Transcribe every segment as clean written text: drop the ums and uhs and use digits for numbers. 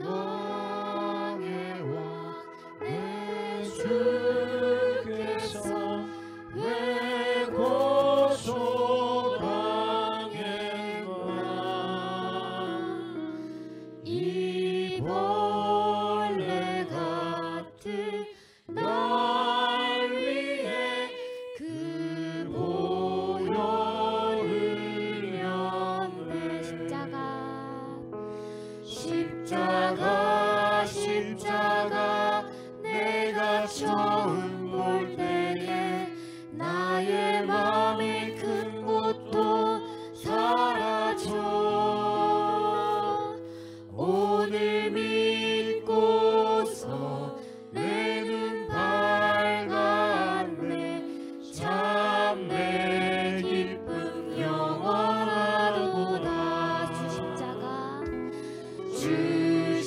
나의 왕 내 주께서 왜 고소당했나. 이 벌레 같은 날 위해 그 보혈을 흘렸네. 십자가 내가 처음 볼 때에 나의 맘의 큰 고통 사라져. 오늘 믿고서 내 눈 밝았네. 참 내 기쁨 영원하도다. 주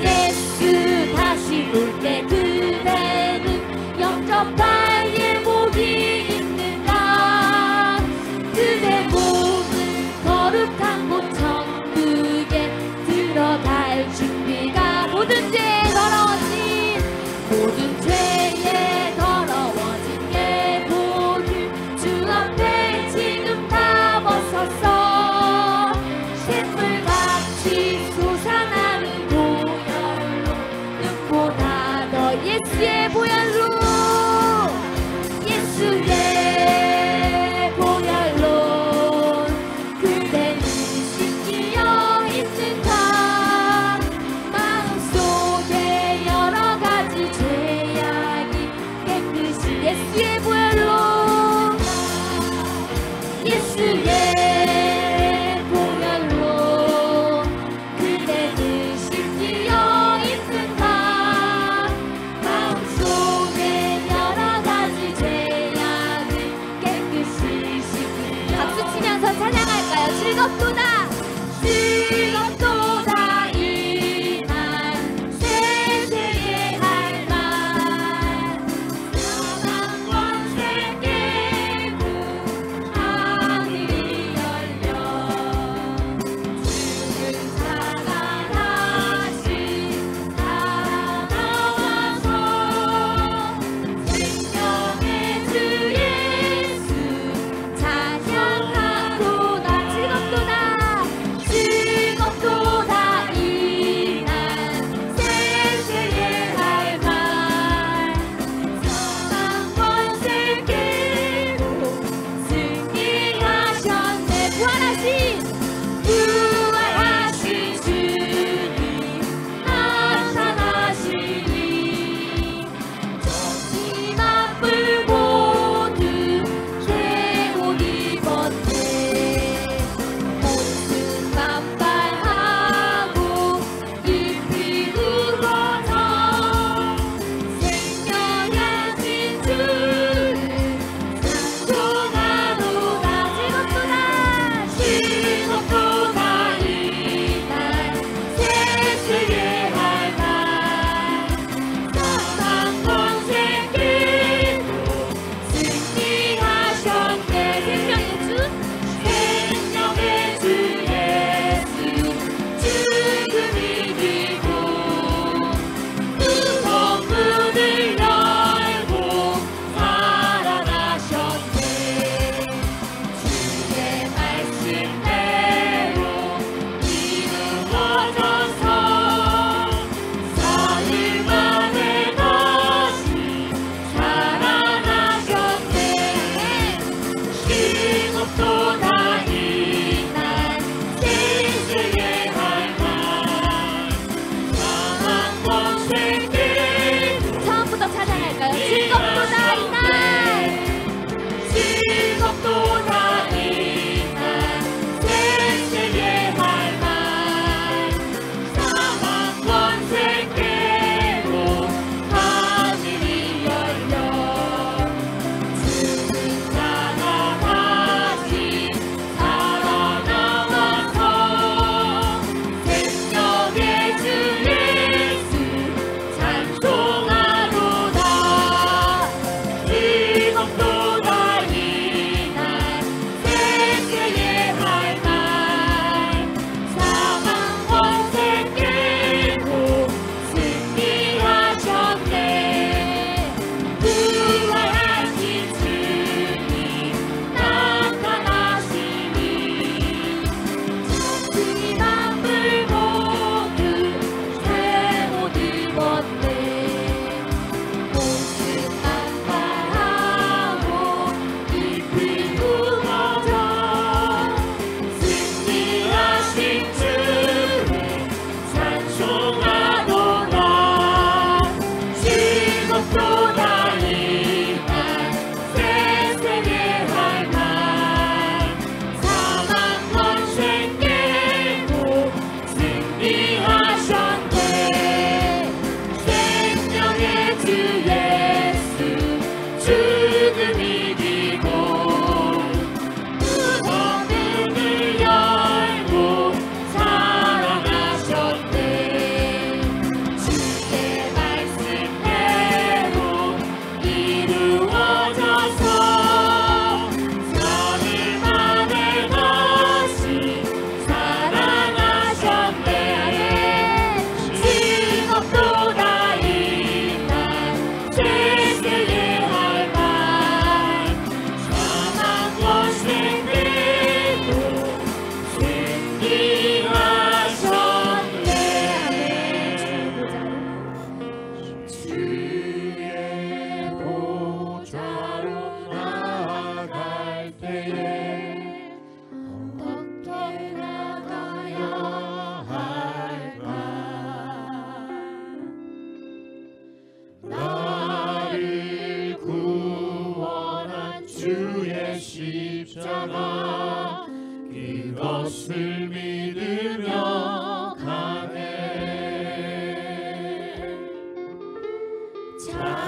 예수 다시 올 때 그대는 영접할 예복이 있는가. 그대 몸은 거룩한 곳 천국에 들어갈 준비가. 모든 죄에 더러워진 모든 죄에 더러워진 예복을 주 앞에 지금 다 벗었어. 샘물같이 솟아나는 보혈로 눈보다 더 예수의 보혈로 예수의 보혈로 그대는 씻기어 있는가. 마음속에 여러 가지 죄악이 깨끗이 예수의 보혈로 예수의 보혈로 그대는 씻기어 있는가. 마음속에 여러 가지 죄악을 깨끗이 씻기어. 박수 치면서 찬양할까요? 즐겁도다 즐겁도다 이날 세세의 할 말. 사방 권세 깨고 하늘이 열려 주는 살아나신 다 나와서 생명의 주 예수 찬양하도다. 즐겁도다 이날 세세의 할 말. 사방 권세 깨고 승리하셨네. 부활하신 주님 나타나시니 전심한 뿔 모두 제옷 입었네. 모든 반발하고 잎이 굽어져 생명의 진주를 찬송하도다. 즐겁도다 이날 세세의 할 말. 사방 권세 깨고 승리하셨네. 생명의 주 예수 죽음 이기고 무거운 문을 열고 살아나셨네. 주의 말씀대로 이루어져서 사흘 만에 다시 살아나셨네. 즐겁도다 이날 세세의 할 말. 사방 권세 깨고. 처음부터 찬양할까요? 즐겁도다 이날 즐겁도다 이날 세세의 할 말. 사방 권세 깨고 하늘이 열려 주는 자가 다시 살아나와서 생명의 주 예수 찬송하도다.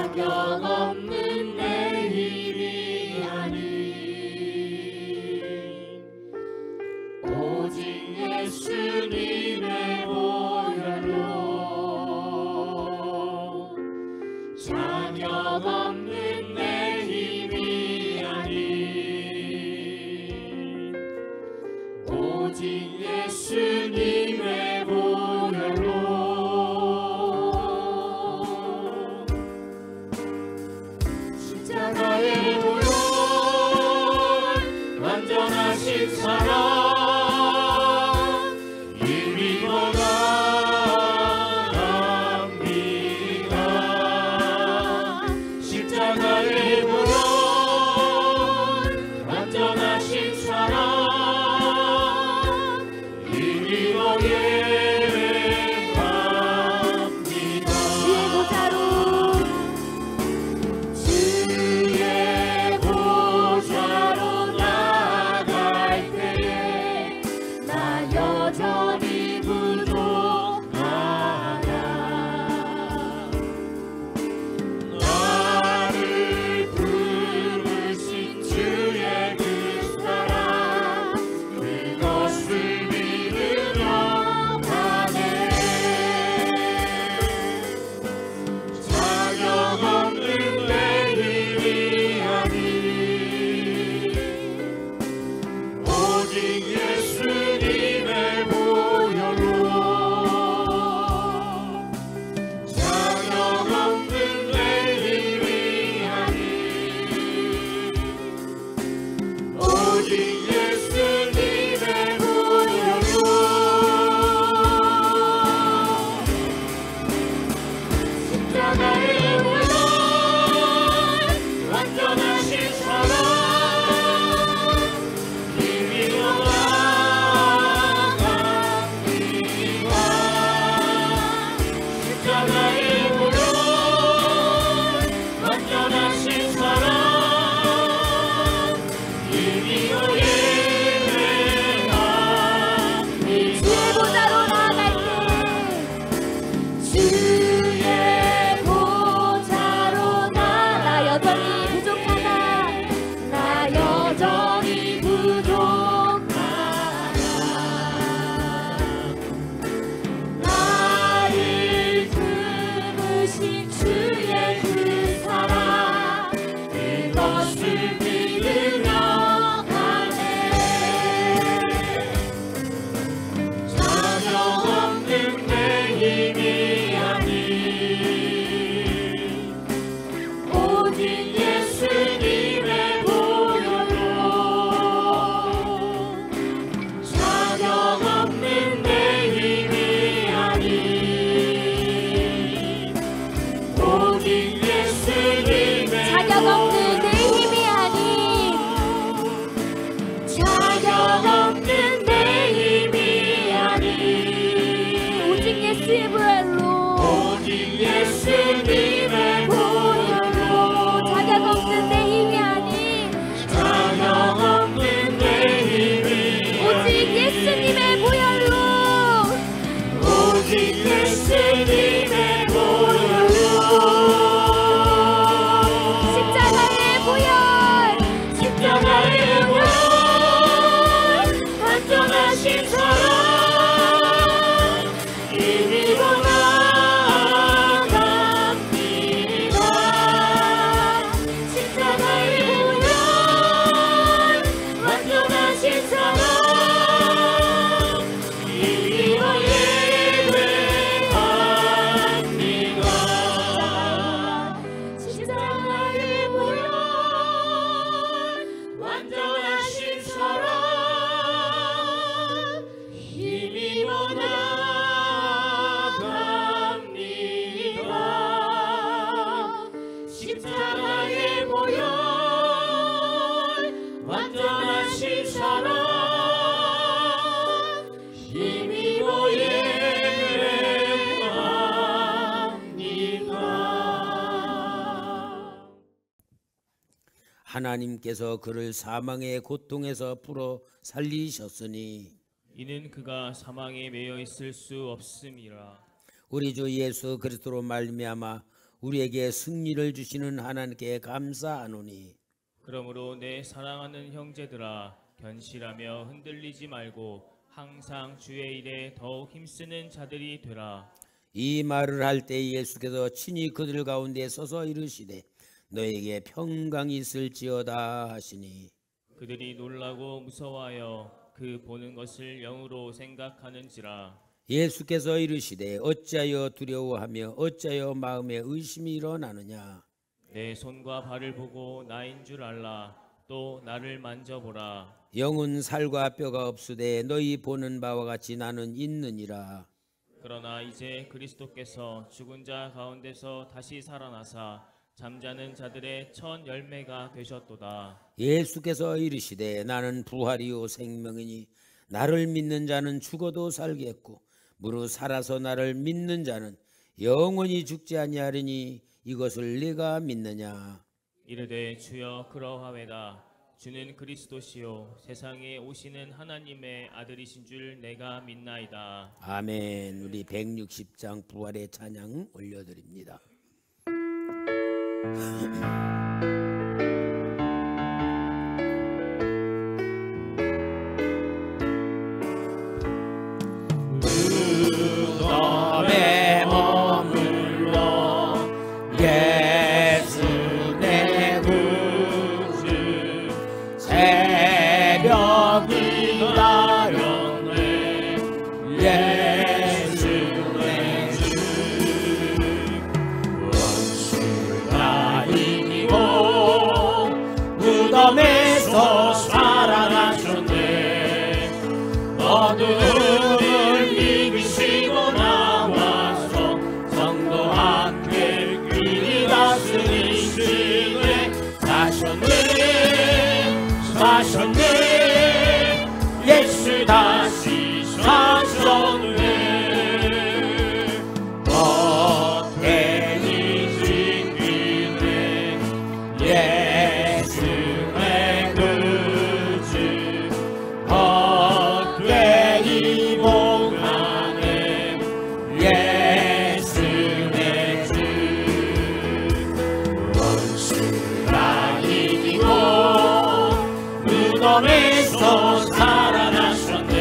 자격 없는 내 힘이 아닌 오직 예수님의 보혈로 자격 없는 내 힘이 아닌 오직 예수님의 보혈로 십자가의 보혈 완전하신 사랑 하나님께서 그를 사망의 고통에서 풀어 살리셨으니 이는 그가 사망에 매여 있을 수 없음이라. 우리 주 예수 그리스도로 말미암아 우리에게 승리를 주시는 하나님께 감사하노니 그러므로 내 사랑하는 형제들아 견실하며 흔들리지 말고 항상 주의 일에 더욱 힘쓰는 자들이 되라. 이 말을 할 때 예수께서 친히 그들 가운데 서서 이르시되 너에게 평강이 있을지어다 하시니 그들이 놀라고 무서워하여 그 보는 것을 영으로 생각하는지라. 예수께서 이르시되 어찌하여 두려워하며 어찌하여 마음에 의심이 일어나느냐. 내 손과 발을 보고 나인 줄 알라. 또 나를 만져보라. 영은 살과 뼈가 없으되 너희 보는 바와 같이 나는 있느니라. 그러나 이제 그리스도께서 죽은 자 가운데서 다시 살아나사 잠자는 자들의 첫 열매가 되셨도다. 예수께서 이르시되 나는 부활이요 생명이니 나를 믿는 자는 죽어도 살겠고 무릇 살아서 나를 믿는 자는 영원히 죽지 아니하리니 이것을 네가 믿느냐. 이르되 주여 그러하외다. 주는 그리스도시요 세상에 오시는 하나님의 아들이신 줄 내가 믿나이다. 아멘. 우리 160장 부활의 찬양 올려드립니다. 무덤에 머물러 예수 내 구주 새벽이 기다렸네. 예수 내 주 원수가 이기고 무덤에서 살아나셨네. 어둠을 이기시고 나와서 성도 함께 귀히 다스리시네. 사셨네 예수 다시 사셨네. 헛되이 지키네 예수 내 구주. 헛되이 복하네 예수 내 주. 원수가 이기고 무덤에서 살아나셨네.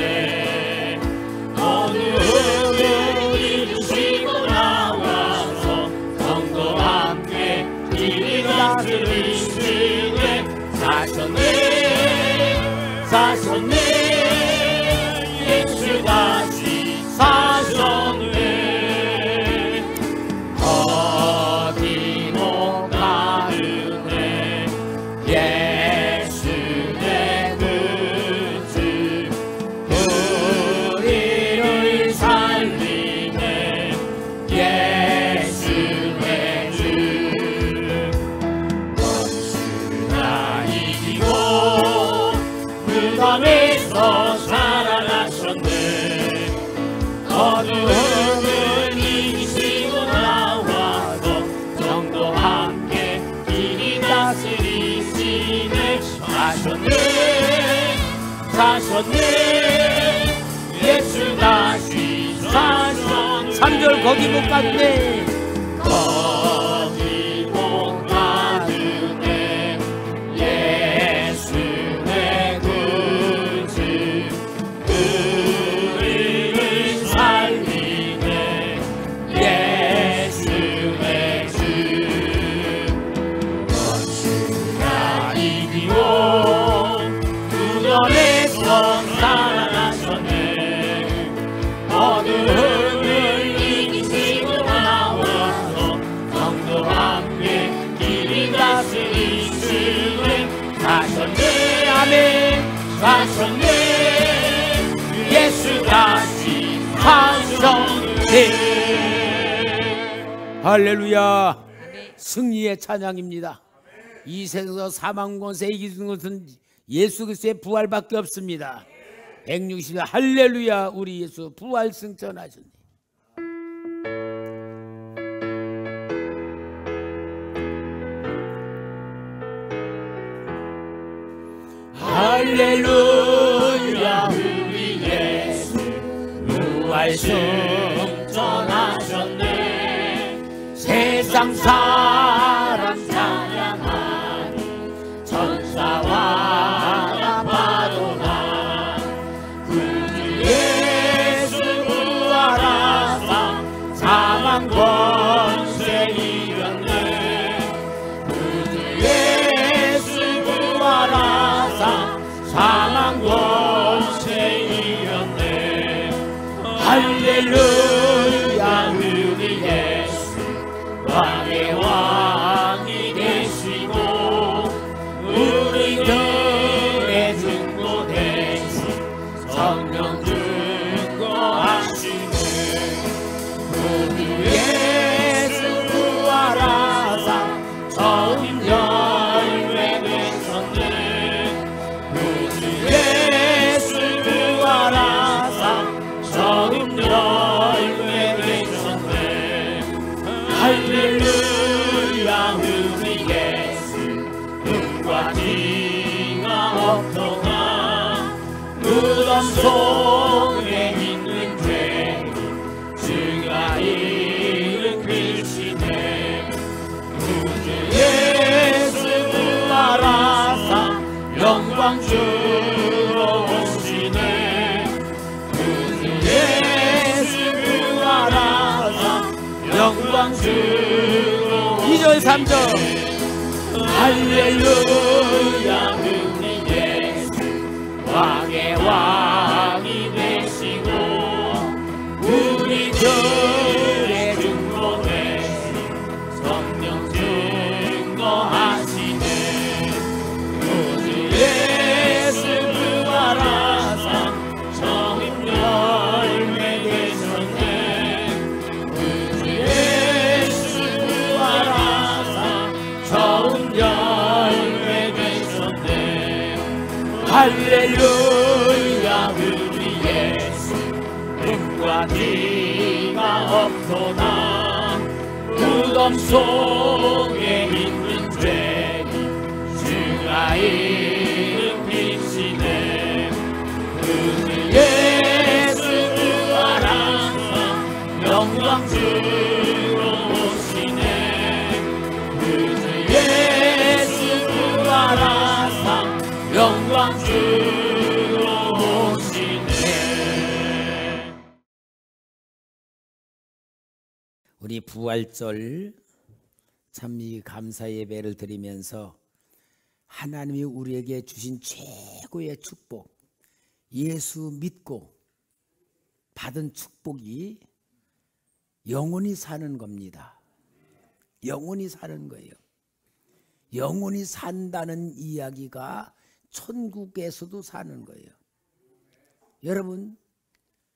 어둠을 이기시고 나와서 성도 함께 길이 다스리시네. 사셨네 예수 다시 사셨네. 어디 못 가르네 예수 내 구주. 우리를 살리네 예수 내 주. 원수가 이기고 무덤에서 살아나셨네. 어둠을 이기시고 나와서 성도 함께 길이 다스리시네. 사셨네 예수 다시 사셨네. 3절 거기 못 갔네. 거기 못 가두네 예수 내 구주. 우리를 살리네 예수 내 주. 원수가 이기고 무덤에서 살아나셨네. 어둠을 이기시고 나와서 성도 함께 길이 다스리시네. 사셨네 아멘. 사셨네 예수 다시 사셨네. 할렐루야. 승리의 찬양입니다. 이 세상에서 사망 권세 이기는 것은 예수 그리스도의 부활밖에 없습니다. 160일 할렐루야. 우리 예수 부활 승천하셨네. 할렐루야. 우리 예수 부활 승천하셨네. 세상 항상 사랑 찬양하리 천사와 파도나 그 예수 부활하사 사망 권세 이겼네 그 예수 부활하사 사망 권세 이겼네 할렐루야 우리 예수 왕의 왕이 되시고 우리들의 증거 되신 성령 증거하시네 우리 예수 부활하사 처음 열매 되셨네 우리 예수 부활하사 처음 열매 되셨네 할렐루야 우리 예수 눈과 티가 없도다 무덤 속에 있는 죄 주가 일으키시네 우리 예수 부활하사 영광 주러 오시네 우리 예수 부활하사 영광 주러 2절 3절 할렐루야 우리 예수 왕의 왕이 되시고 우리들의 증거 되신 성령 증거하시네 우리 예수 부활하사 처음 열매 되셨네 우리 예수 부활하사 처음 열매 되셨네 할렐루야 우리 예수 눈과 티가 없도다 무덤 속에 있는 죄인 주가 일으키시네 우리 예수 부활하사 영광 주러 오시네 우리 예수 부활하사 영광 주러 오시네 우리 부활절 참 이 감사 예배를 드리면서 하나님이 우리에게 주신 최고의 축복 예수 믿고 받은 축복이 영원히 사는 겁니다. 영원히 사는 거예요. 영원히 산다는 이야기가 천국에서도 사는 거예요. 여러분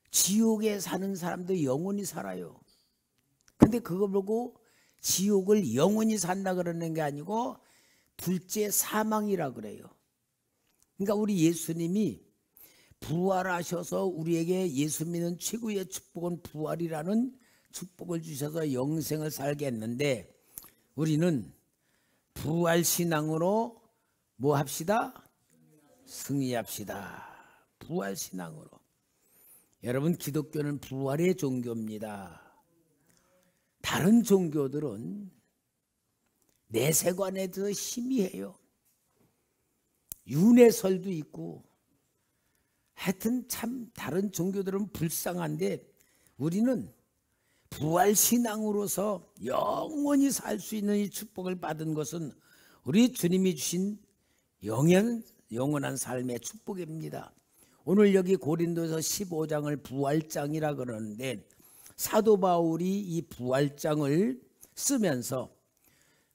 지옥에 사는 사람도 영원히 살아요. 근데 그거 보고 지옥을 영원히 산다 그러는 게 아니고 둘째 사망이라 그래요. 그러니까 우리 예수님이 부활하셔서 우리에게 예수 믿는 최고의 축복은 부활이라는 축복을 주셔서 영생을 살게 했는데 우리는 부활신앙으로 뭐 합시다? 승리합시다. 부활신앙으로. 여러분 기독교는 부활의 종교입니다. 다른 종교들은 내세관에 더 희미해요. 윤회설도 있고 하여튼 참 다른 종교들은 불쌍한데 우리는 부활신앙으로서 영원히 살 수 있는 이 축복을 받은 것은 우리 주님이 주신 영원한 삶의 축복입니다. 오늘 여기 고린도서 15장을 부활장이라 그러는데 사도 바울이 이 부활장을 쓰면서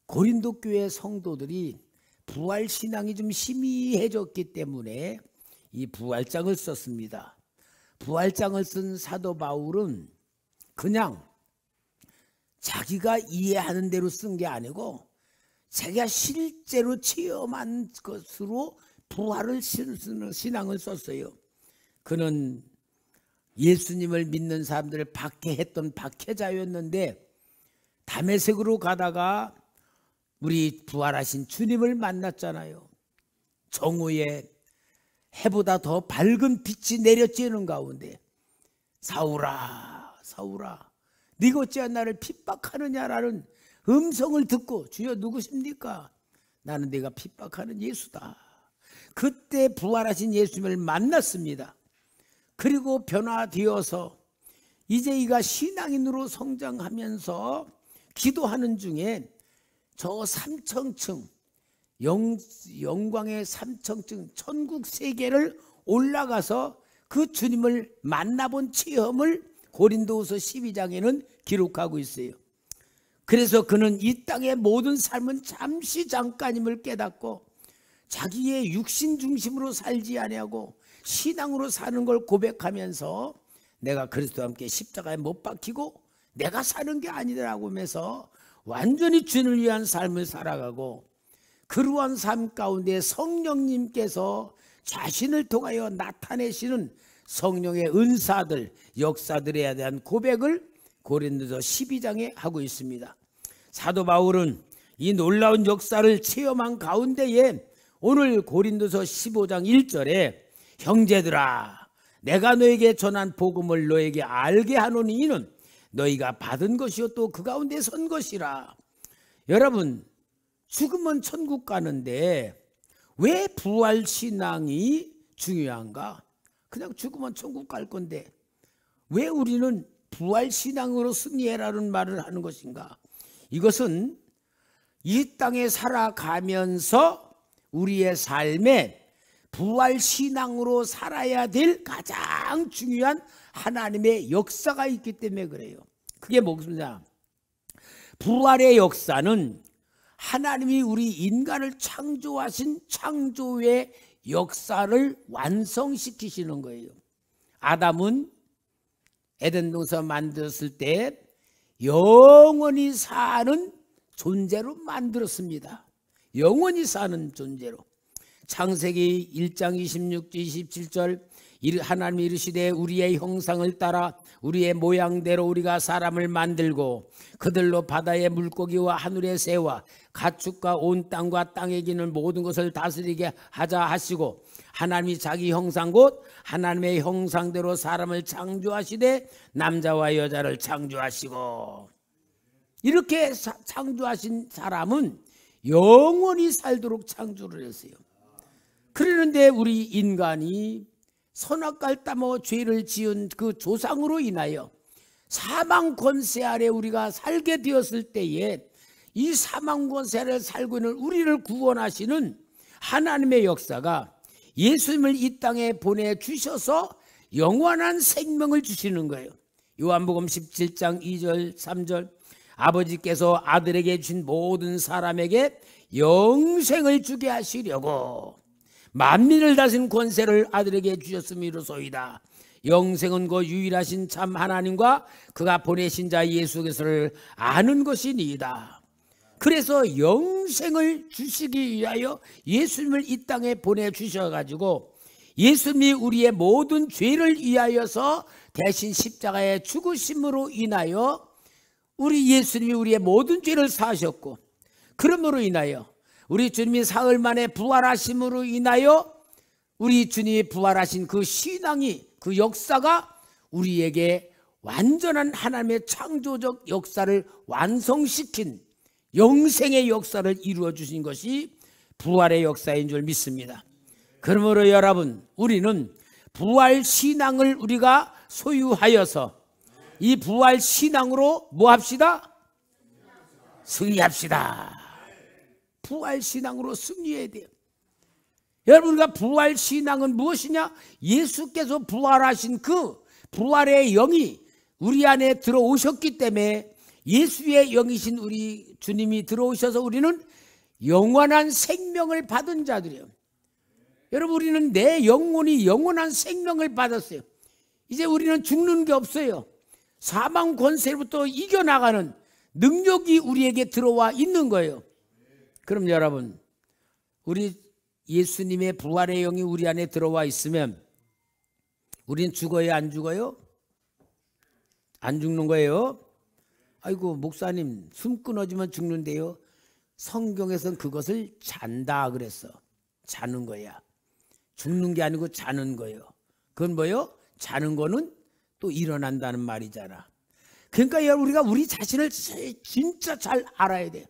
고린도 교회 성도들이 부활신앙이 좀 희미해졌기 때문에 이 부활장을 썼습니다. 부활장을 쓴 사도 바울은 그냥 자기가 이해하는 대로 쓴 게 아니고 자기가 실제로 체험한 것으로 부활을 신앙을 썼어요. 그는 예수님을 믿는 사람들을 박해했던 박해자였는데 다메섹으로 가다가 우리 부활하신 주님을 만났잖아요. 정오에 해보다 더 밝은 빛이 내려쬐는 가운데 사울아 사울아 네가 어찌하여 나를 핍박하느냐라는 음성을 듣고 주여 누구십니까? 나는 내가 핍박하는 예수다. 그때 부활하신 예수님을 만났습니다. 그리고 변화되어서 이제 이가 신앙인으로 성장하면서 기도하는 중에 저 삼천층 영광의 삼천층 천국 세계를 올라가서 그 주님을 만나본 체험을 고린도후서 12장에는 기록하고 있어요. 그래서 그는 이 땅의 모든 삶은 잠시 잠깐임을 깨닫고 자기의 육신 중심으로 살지 아니하고 신앙으로 사는 걸 고백하면서 내가 그리스도와 함께 십자가에 못 박히고 내가 사는 게 아니라고 하면서 완전히 주님을 위한 삶을 살아가고, 그러한 삶 가운데 성령님께서 자신을 통하여 나타내시는 성령의 은사들, 역사들에 대한 고백을 고린도서 12장에 하고 있습니다. 사도 바울은 이 놀라운 역사를 체험한 가운데에 오늘 고린도서 15장 1절에 형제들아 내가 너에게 전한 복음을 너에게 알게 하노니 이는 너희가 받은 것이요 또 그 가운데 선 것이라. 여러분, 죽으면 천국 가는데 왜 부활신앙이 중요한가? 그냥 죽으면 천국 갈 건데 왜 우리는 부활신앙으로 승리해라는 말을 하는 것인가? 이것은 이 땅에 살아가면서 우리의 삶에 부활신앙으로 살아야 될 가장 중요한 하나님의 역사가 있기 때문에 그래요. 그게 무엇이냐? 부활의 역사는 하나님이 우리 인간을 창조하신 창조의 역사를 완성시키시는 거예요. 아담은 에덴 동산 만들었을 때 영원히 사는 존재로 만들었습니다. 영원히 사는 존재로. 창세기 1장 26절 27절 하나님이 이르시되 우리의 형상을 따라 우리의 모양대로 우리가 사람을 만들고 그들로 바다의 물고기와 하늘의 새와 가축과 온 땅과 땅에 기는 모든 것을 다스리게 하자 하시고, 하나님이 자기 형상 곧 하나님의 형상대로 사람을 창조하시되 남자와 여자를 창조하시고, 이렇게 창조하신 사람은 영원히 살도록 창조를 했어요. 그러는데 우리 인간이 선악과를 따먹어 죄를 지은 그 조상으로 인하여 사망 권세 아래 우리가 살게 되었을 때에 이 사망 권세 아래 살고 있는 우리를 구원하시는 하나님의 역사가 예수님을 이 땅에 보내주셔서 영원한 생명을 주시는 거예요. 요한복음 17장 2절 3절 아버지께서 아들에게 주신 모든 사람에게 영생을 주게 하시려고 만민을 다스린 권세를 아들에게 주셨음이로소이다. 영생은 그 유일하신 참 하나님과 그가 보내신 자 예수 그리스도를 아는 것이니이다. 그래서 영생을 주시기 위하여 예수님을 이 땅에 보내주셔가지고 예수님이 우리의 모든 죄를 위하여서 대신 십자가에 죽으심으로 인하여 우리 예수님이 우리의 모든 죄를 사하셨고, 그러므로 인하여 우리 주님이 사흘 만에 부활하심으로 인하여 우리 주님이 부활하신 그 신앙이, 그 역사가 우리에게 완전한 하나님의 창조적 역사를 완성시킨 영생의 역사를 이루어 주신 것이 부활의 역사인 줄 믿습니다. 그러므로 여러분, 우리는 부활 신앙을 우리가 소유하여서 이 부활 신앙으로 뭐 합시다? 승리합시다. 부활 신앙으로 승리해야 돼요. 여러분, 우리가 부활 신앙은 무엇이냐? 예수께서 부활하신 그 부활의 영이 우리 안에 들어오셨기 때문에 예수의 영이신 우리 주님이 들어오셔서 우리는 영원한 생명을 받은 자들이에요. 여러분, 우리는 내 영혼이 영원한 생명을 받았어요. 이제 우리는 죽는 게 없어요. 사망 권세로부터 이겨나가는 능력이 우리에게 들어와 있는 거예요. 그럼 여러분, 우리 예수님의 부활의 영이 우리 안에 들어와 있으면 우린 죽어요, 안 죽어요? 안 죽는 거예요? 아이고, 목사님 숨 끊어지면 죽는데요. 성경에서는 그것을 잔다 그랬어. 자는 거야. 죽는 게 아니고 자는 거예요. 그건 뭐예요? 자는 거는 또 일어난다는 말이잖아. 그러니까 우리가 우리 자신을 진짜 잘 알아야 돼요.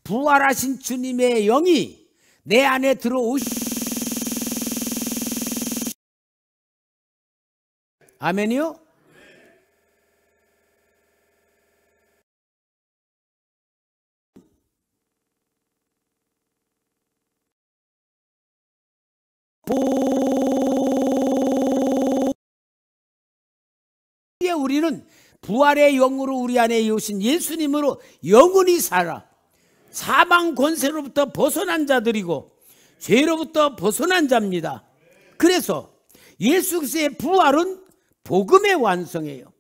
부활하신 주님의 영이 내 안에 아멘이요? 우리는 부활의 영으로 우리 안에 오신 예수님으로 영원히 살아 사망 권세로부터 벗어난 자들이고 죄로부터 벗어난 자입니다. 그래서 예수 그리스도의 부활은 복음의 완성이에요.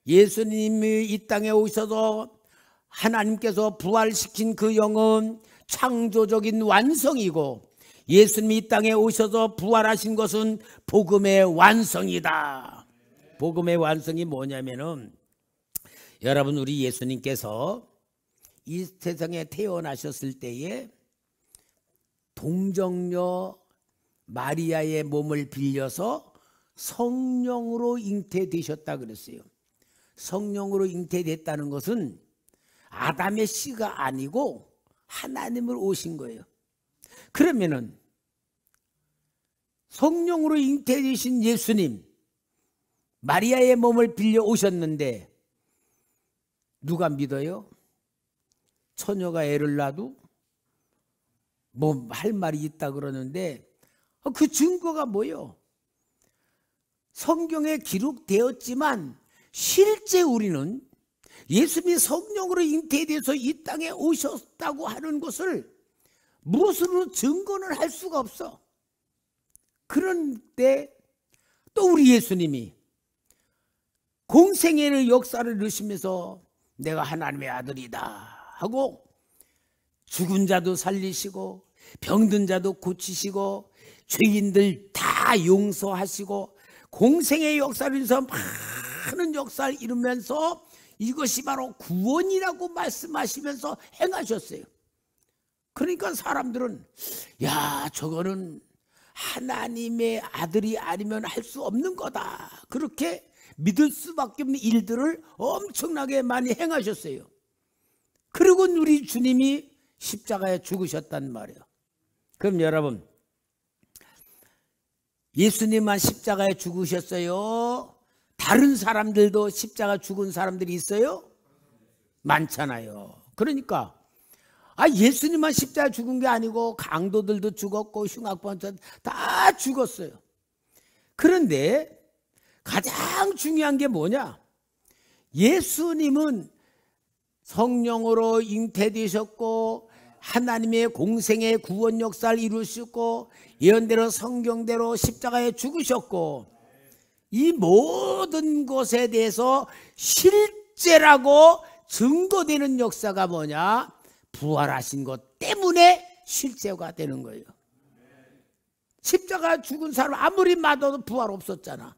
예수님이 이 땅에 오셔서 하나님께서 부활시킨 그 영은 창조적인 완성이고 예수님이 이 땅에 오셔서 부활하신 것은 복음의 완성이다. 복음의 완성이 뭐냐면은 여러분 우리 예수님께서 이 세상에 태어나셨을 때에 동정녀 마리아의 몸을 빌려서 성령으로 잉태되셨다 그랬어요. 성령으로 잉태됐다는 것은 아담의 씨가 아니고 하나님으로 오신 거예요. 그러면은 성령으로 잉태되신 예수님 마리아의 몸을 빌려 오셨는데 누가 믿어요? 처녀가 애를 낳아도 뭐 할 말이 있다 그러는데 그 증거가 뭐예요? 성경에 기록되었지만 실제 우리는 예수님이 성령으로 잉태돼서 이 땅에 오셨다고 하는 것을 무엇으로 증거는 할 수가 없어. 그런데 또 우리 예수님이 공생애의 역사를 이루시면서 내가 하나님의 아들이다 하고 죽은 자도 살리시고 병든 자도 고치시고 죄인들 다 용서하시고 공생애의 역사를 이루면서 많은 역사를 이루면서 이것이 바로 구원이라고 말씀하시면서 행하셨어요. 그러니까 사람들은 야 저거는 하나님의 아들이 아니면 할 수 없는 거다 그렇게 믿을 수밖에 없는 일들을 엄청나게 많이 행하셨어요. 그리고 우리 주님이 십자가에 죽으셨단 말이에요. 그럼 여러분 예수님만 십자가에 죽으셨어요? 다른 사람들도 십자가 죽은 사람들이 있어요? 많잖아요. 그러니까 예수님만 십자가에 죽은 게 아니고 강도들도 죽었고 흉악범들 다 죽었어요. 그런데 가장 중요한 게 뭐냐? 예수님은 성령으로 잉태되셨고 하나님의 공생의 구원 역사를 이루셨고 예언대로 성경대로 십자가에 죽으셨고 이 모든 것에 대해서 실제라고 증거되는 역사가 뭐냐? 부활하신 것 때문에 실제가 되는 거예요. 십자가 죽은 사람 아무리 맞아도 부활 없었잖아.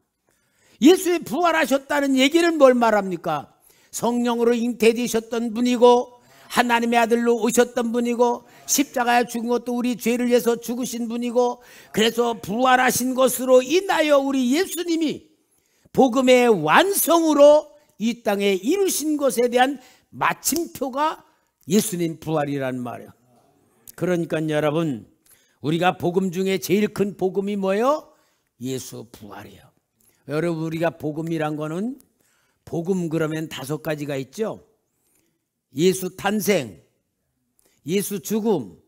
예수의 부활하셨다는 얘기는 뭘 말합니까? 성령으로 잉태되셨던 분이고 하나님의 아들로 오셨던 분이고 십자가에 죽은 것도 우리 죄를 위해서 죽으신 분이고 그래서 부활하신 것으로 인하여 우리 예수님이 복음의 완성으로 이 땅에 이루신 것에 대한 마침표가 예수님 부활이란 말이에요. 그러니까 여러분 우리가 복음 중에 제일 큰 복음이 뭐예요? 예수 부활이에요. 여러분 우리가 복음이란 거는 복음 그러면 5가지가 있죠. 예수 탄생, 예수 죽음,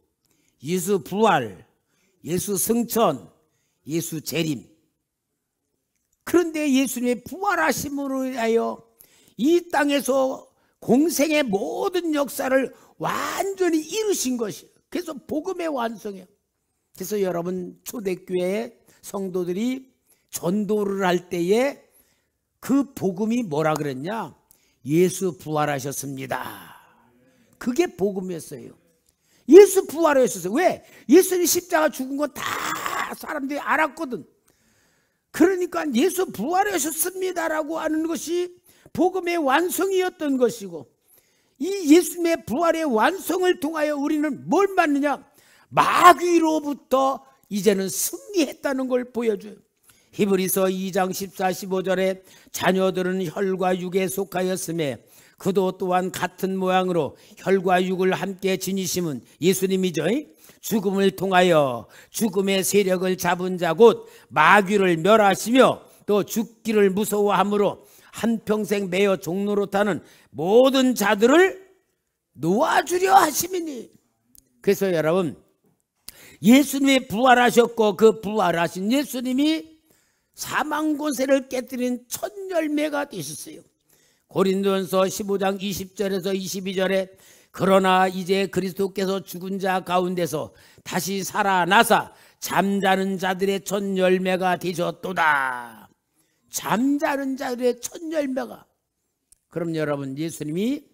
예수 부활, 예수 승천, 예수 재림. 그런데 예수님의 부활하심으로 인하여 이 땅에서 공생의 모든 역사를 완전히 이루신 것이에요. 그래서 복음의 완성이에요. 그래서 여러분 초대교회 성도들이 전도를 할 때에 그 복음이 뭐라 그랬냐? 예수 부활하셨습니다. 그게 복음이었어요. 예수 부활하셨어요. 왜? 예수님 십자가 죽은 거 다 사람들이 알았거든. 그러니까 예수 부활하셨습니다라고 하는 것이 복음의 완성이었던 것이고 이 예수님의 부활의 완성을 통하여 우리는 뭘 받느냐? 마귀로부터 이제는 승리했다는 걸 보여줘요. 히브리서 2장 14, 15절에 자녀들은 혈과 육에 속하였음에 그도 또한 같은 모양으로 혈과 육을 함께 지니심은 예수님이죠. 죽음을 통하여 죽음의 세력을 잡은 자 곧 마귀를 멸하시며 또 죽기를 무서워함으로 한평생 매여 종노릇하는 모든 자들을 놓아주려 하심이니. 그래서 여러분, 예수님이 부활하셨고 그 부활하신 예수님이 사망 권세를 깨뜨린 첫 열매가 되셨어요. 고린도전서 15장 20절에서 22절에 그러나 이제 그리스도께서 죽은 자 가운데서 다시 살아나사 잠자는 자들의 첫 열매가 되셨도다. 잠자는 자들의 첫 열매가. 그럼 여러분, 예수님이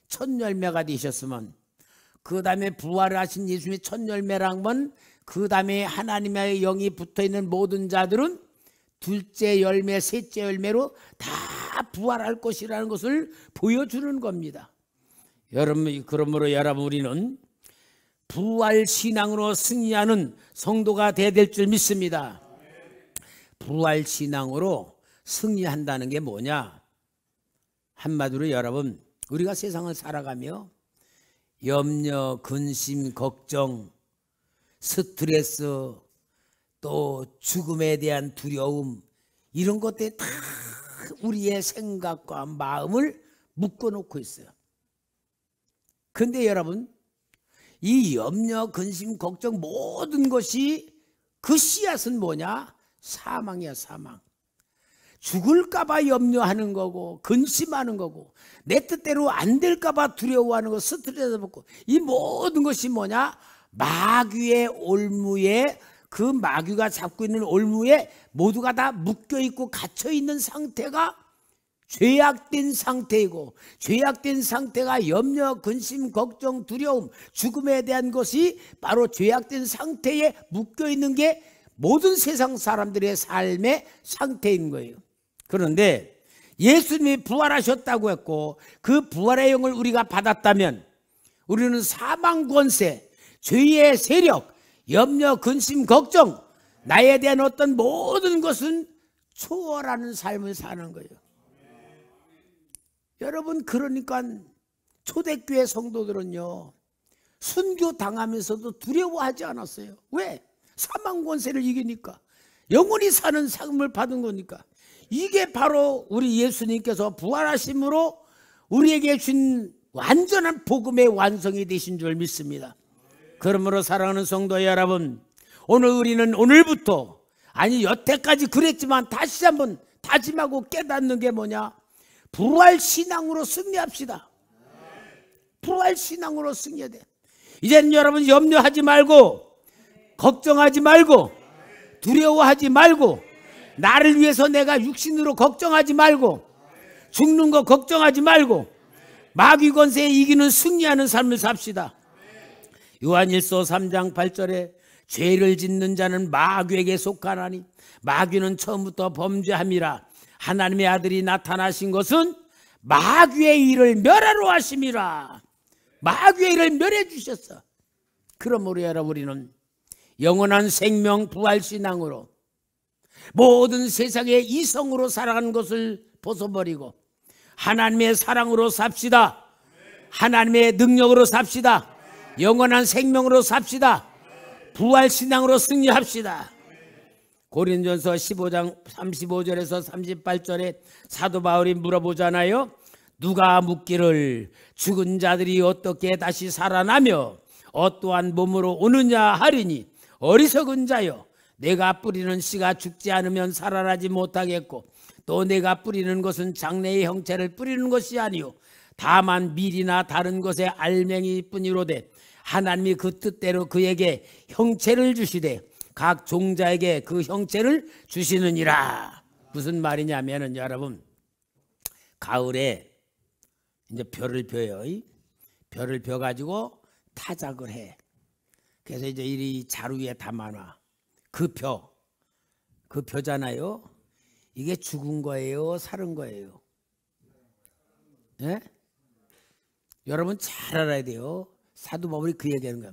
첫 열매가 되셨으면 그 다음에 부활하신 예수님이 첫 열매란 건 그 다음에 하나님의 영이 붙어있는 모든 자들은 둘째 열매, 셋째 열매로 다 부활할 것이라는 것을 보여주는 겁니다. 여러분, 그러므로 여러분, 우리는 부활 신앙으로 승리하는 성도가 돼야 될 줄 믿습니다. 부활 신앙으로 승리한다는 게 뭐냐? 한마디로 여러분, 우리가 세상을 살아가며 염려, 근심, 걱정, 스트레스, 또 죽음에 대한 두려움, 이런 것들이 다 우리의 생각과 마음을 묶어놓고 있어요. 근데 여러분, 이 염려, 근심, 걱정 모든 것이 그 씨앗은 뭐냐? 사망이야, 사망. 죽을까봐 염려하는 거고 근심하는 거고 내 뜻대로 안 될까봐 두려워하는 거, 스트레스 받고, 이 모든 것이 뭐냐? 마귀의 올무에, 그 마귀가 잡고 있는 올무에 모두가 다 묶여있고 갇혀있는 상태가 죄악된 상태이고, 죄악된 상태가 염려, 근심, 걱정, 두려움, 죽음에 대한 것이 바로 죄악된 상태에 묶여있는 게 모든 세상 사람들의 삶의 상태인 거예요. 그런데 예수님이 부활하셨다고 했고 그 부활의 영을 우리가 받았다면 우리는 사망 권세, 죄의 세력, 염려, 근심, 걱정, 나에 대한 어떤 모든 것은 초월하는 삶을 사는 거예요. 여러분, 그러니까 초대교회 성도들은요, 순교 당하면서도 두려워하지 않았어요. 왜? 사망 권세를 이기니까, 영원히 사는 삶을 받은 거니까. 이게 바로 우리 예수님께서 부활하심으로 우리에게 준 완전한 복음의 완성이 되신 줄 믿습니다. 그러므로 사랑하는 성도 여러분, 오늘 우리는 오늘부터, 아니 여태까지 그랬지만 다시 한번 다짐하고 깨닫는 게 뭐냐? 부활 신앙으로 승리합시다. 부활 신앙으로 승리해야 돼. 이제는 여러분 염려하지 말고, 걱정하지 말고, 두려워하지 말고, 나를 위해서 내가 육신으로 걱정하지 말고, 죽는 거 걱정하지 말고, 마귀 권세에 이기는 승리하는 삶을 삽시다. 요한일서 3장 8절에 죄를 짓는 자는 마귀에게 속하나니 마귀는 처음부터 범죄함이라. 하나님의 아들이 나타나신 것은 마귀의 일을 멸하러 하심이라. 마귀의 일을 멸해 주셨어. 그러므로 여러분, 우리는 영원한 생명 부활신앙으로 모든 세상의 이성으로 살아가는 것을 벗어버리고 하나님의 사랑으로 삽시다. 하나님의 능력으로 삽시다. 영원한 생명으로 삽시다. 부활신앙으로 승리합시다. 고린도전서 15장 35절에서 38절에 사도 바울이 물어보잖아요. 누가 묻기를 죽은 자들이 어떻게 다시 살아나며 어떠한 몸으로 오느냐 하리니, 어리석은 자여, 내가 뿌리는 씨가 죽지 않으면 살아나지 못하겠고 또 내가 뿌리는 것은 장래의 형체를 뿌리는 것이 아니요 다만 밀이나 다른 것의 알맹이뿐이로되 하나님이 그 뜻대로 그에게 형체를 주시되 각 종자에게 그 형체를 주시느니라. 무슨 말이냐면은 여러분, 가을에 이제 별을 펴요. 별을 펴가지고 타작을 해. 그래서 이제 이 자루 위에 담아놔. 그 벼잖아요. 이게 죽은 거예요, 살은 거예요? 예? 여러분 잘 알아야 돼요. 사도 바울이 그 얘기하는 거야.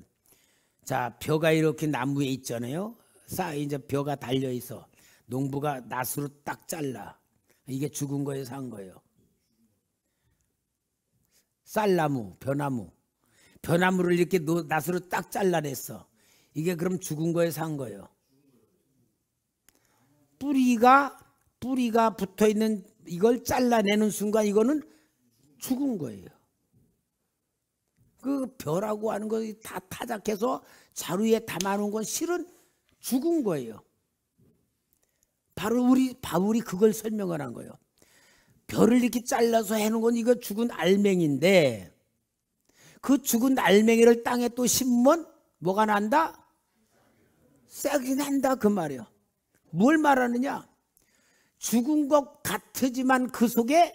자, 벼가 이렇게 나무에 있잖아요. 이제 벼가 달려 있어. 농부가 낫으로 딱 잘라. 이게 죽은 거에 산 거예요. 쌀나무, 벼나무를 이렇게 낫으로 딱 잘라냈어. 이게 그럼 죽은 거에 산 거예요. 뿌리가 붙어 있는 이걸 잘라내는 순간 이거는 죽은 거예요. 그 벼라고 하는 거 다 타작해서 자루에 담아놓은 건 실은 죽은 거예요. 바로 바울이 그걸 설명을 한 거예요. 벼를 이렇게 잘라서 해놓은 건 이거 죽은 알맹이인데 그 죽은 알맹이를 땅에 또 심으면 뭐가 난다? 싹이 난다 그 말이에요. 뭘 말하느냐? 죽은 것 같으지만 그 속에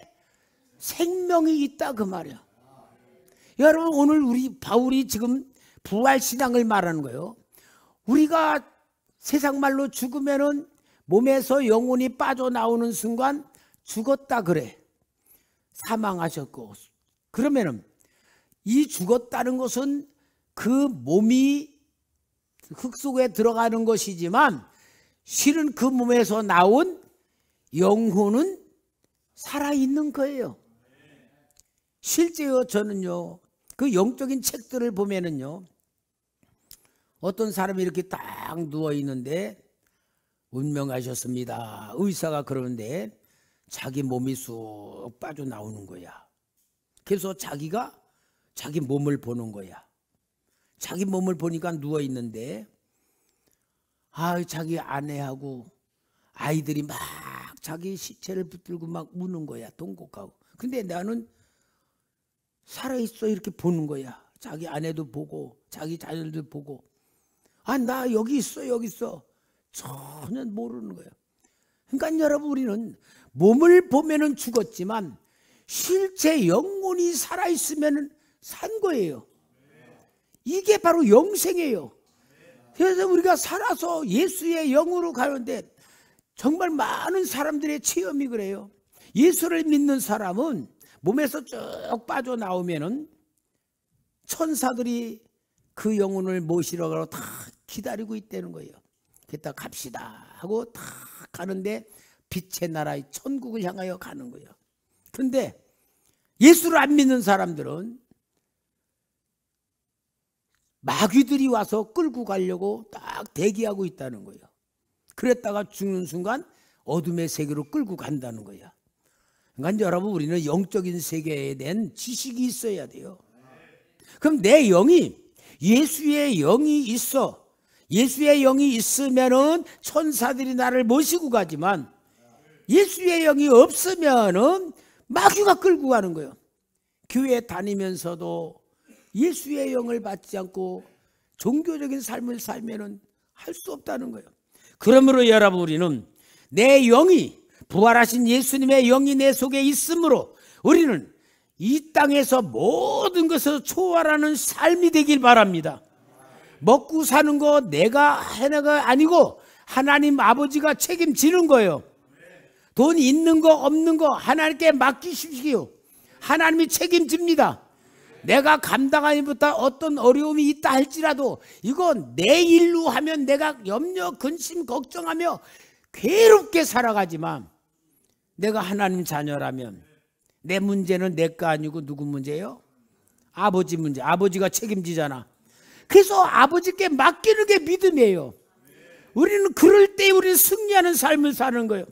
생명이 있다 그 말이야. 여러분 오늘 바울이 지금 부활신앙을 말하는 거예요. 우리가 세상 말로 죽으면은 몸에서 영혼이 빠져나오는 순간 죽었다 그래. 사망하셨고. 그러면은 이 죽었다는 것은 그 몸이 흙 속에 들어가는 것이지만 실은 그 몸에서 나온 영혼은 살아있는 거예요. 실제요 저는요 그 영적인 책들을 보면은요 어떤 사람이 이렇게 딱 누워있는데 운명하셨습니다. 의사가 그러는데 자기 몸이 쑥 빠져나오는 거야. 그래서 자기가 자기 몸을 보는 거야. 자기 몸을 보니까 누워있는데 자기 아내하고 아이들이 막 자기 시체를 붙들고 막 우는 거야. 동곡하고. 근데 나는 살아있어 이렇게 보는 거야. 자기 아내도 보고 자기 자녀도 보고 나 여기 있어 여기 있어. 전혀 모르는 거예요. 그러니까 여러분 우리는 몸을 보면은 죽었지만 실제 영혼이 살아있으면 산 거예요. 이게 바로 영생이에요. 그래서 우리가 살아서 예수의 영으로 가는데 정말 많은 사람들의 체험이 그래요. 예수를 믿는 사람은 몸에서 쭉 빠져나오면은 천사들이 그 영혼을 모시러 가러 다 기다리고 있다는 거예요. 그랬다 갑시다 하고 다 가는데 빛의 나라의 천국을 향하여 가는 거예요. 그런데 예수를 안 믿는 사람들은 마귀들이 와서 끌고 가려고 딱 대기하고 있다는 거예요. 그랬다가 죽는 순간 어둠의 세계로 끌고 간다는 거야. 그러니까 여러분 우리는 영적인 세계에 대한 지식이 있어야 돼요. 그럼 내 영이 예수의 영이 있어. 예수의 영이 있으면은 천사들이 나를 모시고 가지만 예수의 영이 없으면은 마귀가 끌고 가는 거예요. 교회 다니면서도 예수의 영을 받지 않고 종교적인 삶을 살면은 할 수 없다는 거예요. 그러므로 여러분 우리는 내 영이 부활하신 예수님의 영이 내 속에 있으므로 우리는 이 땅에서 모든 것을 초월하는 삶이 되길 바랍니다. 먹고 사는 거 내가 하나가 아니고 하나님 아버지가 책임지는 거예요. 돈 있는 거 없는 거 하나님께 맡기십시오. 하나님이 책임집니다. 내가 감당하지 못한 어떤 어려움이 있다 할지라도 이건 내 일로 하면 내가 염려 근심 걱정하며 괴롭게 살아가지만 내가 하나님 자녀라면 내 문제는 내 거 아니고 누구 문제예요? 아버지 문제. 아버지가 책임지잖아. 그래서 아버지께 맡기는 게 믿음이에요. 우리는 그럴 때 우리는 승리하는 삶을 사는 거예요.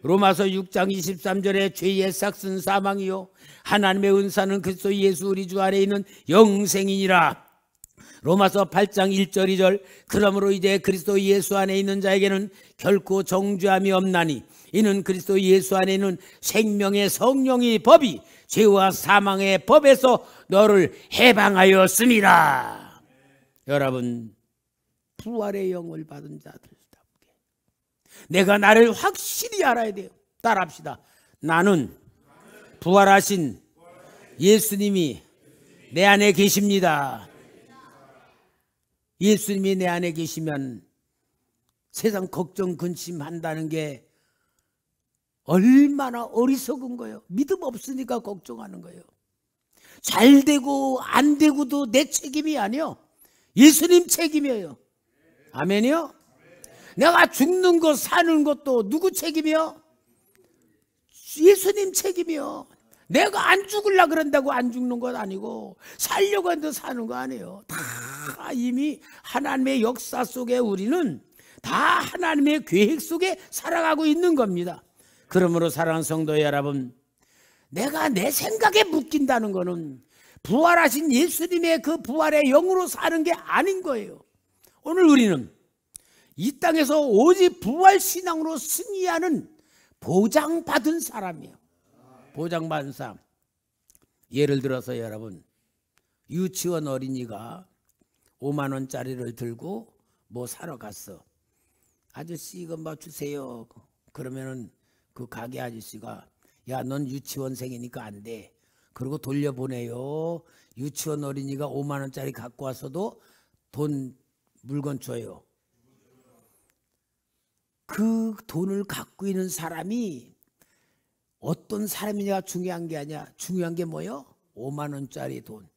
로마서 6장 23절에 죄의 삭은 사망이요 하나님의 은사는 그리스도 예수 우리 주 안에 있는 영생이니라. 로마서 8장 1절 2절 그러므로 이제 그리스도 예수 안에 있는 자에게는 결코 정죄함이 없나니 이는 그리스도 예수 안에 있는 생명의 성령의 법이 죄와 사망의 법에서 너를 해방하였습니다. 여러분 부활의 영을 받은 자들답게 내가 나를 확실히 알아야 돼요. 따라합시다. 나는 부활하신 예수님이 내 안에 계십니다. 예수님이 내 안에 계시면 세상 걱정 근심한다는 게 얼마나 어리석은 거예요. 믿음 없으니까 걱정하는 거예요. 잘 되고 안 되고도 내 책임이 아니요 예수님 책임이에요. 아멘이요? 내가 죽는 것 사는 것도 누구 책임이요? 예수님 책임이요. 내가 안 죽으려고 그런다고 안 죽는 것 아니고 살려고 해도 사는 거 아니에요. 다 이미 하나님의 역사 속에 우리는 다 하나님의 계획 속에 살아가고 있는 겁니다. 그러므로 사랑하는 성도 여러분, 내가 내 생각에 묶인다는 것은 부활하신 예수님의 그 부활의 영으로 사는 게 아닌 거예요. 오늘 우리는 이 땅에서 오직 부활신앙으로 승리하는 보장받은 사람이에요. 보장받은 사람. 예를 들어서 여러분, 유치원 어린이가 5만 원짜리를 들고 뭐 사러 갔어. 아저씨 이거 뭐 주세요. 그러면은 그 가게 아저씨가 야, 넌 유치원생이니까 안 돼. 그리고 돌려보내요. 유치원 어린이가 5만 원짜리 갖고 와서도 물건 줘요. 그 돈을 갖고 있는 사람이 어떤 사람이냐가 중요한 게 아니야. 중요한 게 뭐예요? 5만 원짜리 돈.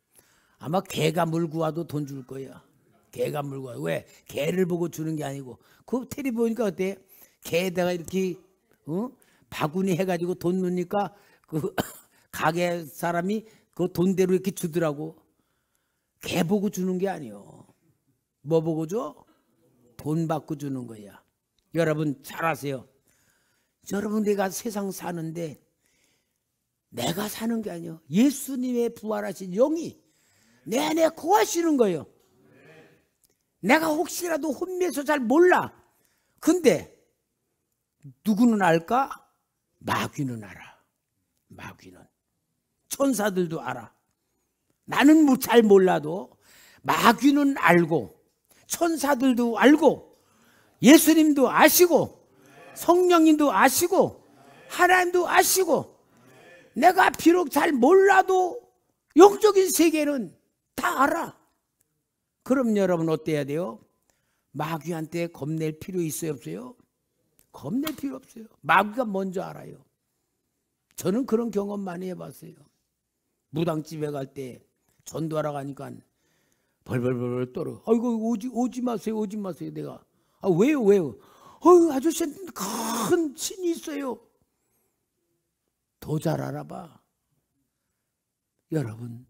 아마 개가 물고 와도 돈 줄 거야. 개가 물고 와. 왜? 개를 보고 주는 게 아니고. 그 테레비 보니까 어때? 개에다가 이렇게 바구니 해가지고 돈 넣으니까 그 가게 사람이 그 돈대로 이렇게 주더라고. 개 보고 주는 게 아니요. 뭐 보고 줘? 돈 받고 주는 거야. 여러분 잘 아세요. 여러분 내가 세상 사는데 내가 사는 게 아니요. 예수님의 부활하신 영이 내 안에 거하시는 거예요. 내가 혹시라도 혼미해서 잘 몰라. 근데 누구는 알까? 마귀는 알아. 마귀는. 천사들도 알아. 나는 잘 몰라도 마귀는 알고 천사들도 알고 예수님도 아시고 성령님도 아시고 하나님도 아시고 내가 비록 잘 몰라도 영적인 세계는 다 알아. 그럼 여러분 어때야 돼요? 마귀한테 겁낼 필요 있어요 없어요? 겁낼 필요 없어요. 마귀가 먼저 알아요. 저는 그런 경험 많이 해봤어요. 무당집에 갈 때 전도하러 가니까 벌벌벌 떨어. 아이고 오지 마세요. 오지 마세요. 내가 왜요? 아저씨는 큰 신이 있어요. 더 잘 알아봐. 여러분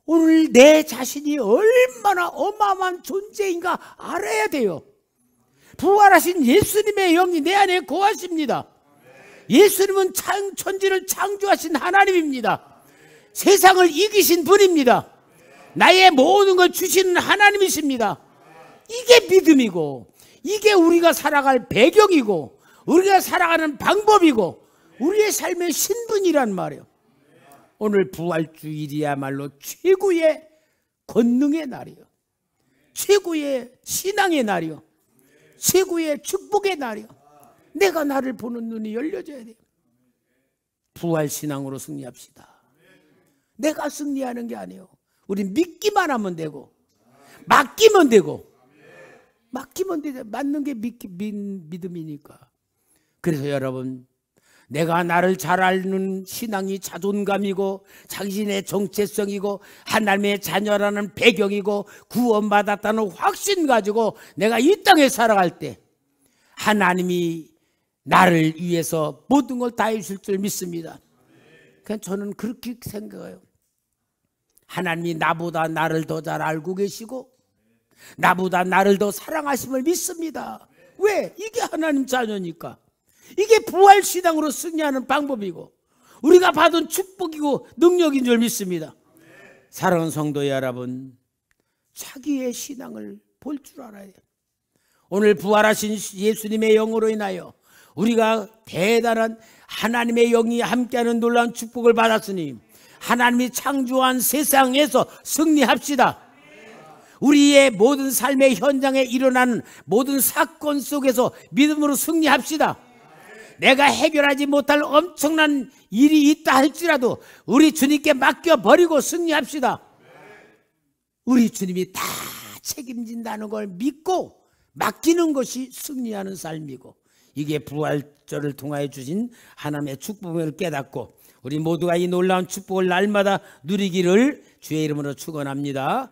오늘 내 자신이 얼마나 어마어마한 존재인가 알아야 돼요. 부활하신 예수님의 영이 내 안에 거하십니다. 예수님은 천지를 창조하신 하나님입니다. 세상을 이기신 분입니다. 나의 모든 걸 주시는 하나님이십니다. 이게 믿음이고 이게 우리가 살아갈 배경이고 우리가 살아가는 방법이고 우리의 삶의 신분이란 말이에요. 오늘 부활주일이야말로 최고의 권능의 날이에요. 최고의 신앙의 날이에요. 최고의 축복의 날이에요. 내가 나를 보는 눈이 열려져야 돼요. 부활신앙으로 승리합시다. 내가 승리하는 게 아니에요. 우리 믿기만 하면 되고 맡기면 되고 맡기면 되죠. 맡는 게 믿음이니까. 그래서 여러분 내가 나를 잘 아는 신앙이 자존감이고 자신의 정체성이고 하나님의 자녀라는 배경이고 구원받았다는 확신 가지고 내가 이 땅에 살아갈 때 하나님이 나를 위해서 모든 걸 다 해주실 줄 믿습니다. 그냥 저는 그렇게 생각해요. 하나님이 나보다 나를 더 잘 알고 계시고 나보다 나를 더 사랑하심을 믿습니다. 왜? 이게 하나님 자녀니까. 이게 부활신앙으로 승리하는 방법이고 우리가 받은 축복이고 능력인 줄 믿습니다. 사랑하는 성도 여러분, 자기의 신앙을 볼 줄 알아야 돼요. 오늘 부활하신 예수님의 영으로 인하여 우리가 대단한 하나님의 영이 함께하는 놀라운 축복을 받았으니 하나님이 창조한 세상에서 승리합시다. 우리의 모든 삶의 현장에 일어나는 모든 사건 속에서 믿음으로 승리합시다. 내가 해결하지 못할 엄청난 일이 있다 할지라도 우리 주님께 맡겨버리고 승리합시다. 우리 주님이 다 책임진다는 걸 믿고 맡기는 것이 승리하는 삶이고 이게 부활절을 통하여 주신 하나님의 축복을 깨닫고 우리 모두가 이 놀라운 축복을 날마다 누리기를 주의 이름으로 축원합니다.